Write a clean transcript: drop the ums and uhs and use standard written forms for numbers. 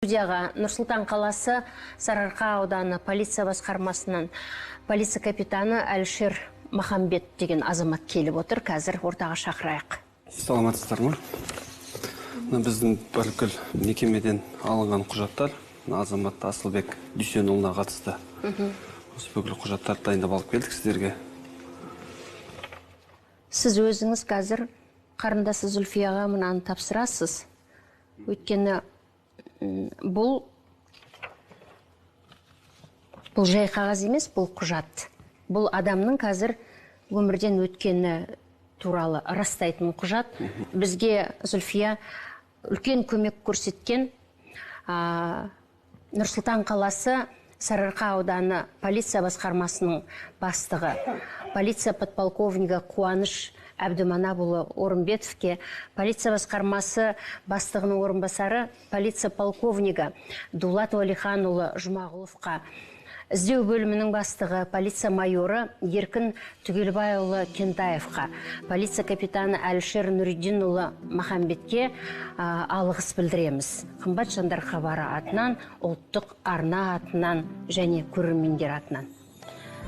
студияға Нұрсұлтан қаласы Сарыарқа ауданы полиция басқармасынан полиция капитаны Әлішер Махамбет деген азамат келіп отыр. Қазір ортаға шақырайық. Саламатсыздар ма? Біздің бүкіл мекемеден алынған құжаттар азамат Асылбек Дүйсенұлына қатысты. Осы бүкіл құжаттарды дайындап алып келдік сіздерге. Сіз өзіңіз қазір қарындасы Зүлфияға мынаны тапсырасыз. Өйткені бұл жай қағаз емес, бұл құжат. Бұл адамның қазір өмірден өткені туралы растайтын құжат. Бізге Зүлфия үлкен көмек көрсеткен. Нұрсұлтан қаласы Сарыарқа ауданы полиция басқармасының бастығы, полиция подполковнигі Қуаныш Әбдіманапұлы Орынбетовке, полиция басқармасы бастығының орынбасары, полиция полковнигі Дулат Уәлиханұлы Жұмағұловқа, іздеу бөлімінің бастығы, полиция майоры Еркін Түгелбайұлы Кентаевқа, полиция капитаны Әлішер Нұриддинұлы Махамбетке алғыс білдіреміз. Қымбат жандар хабары атынан, ұлттық арна атынан және көрермендер атынан.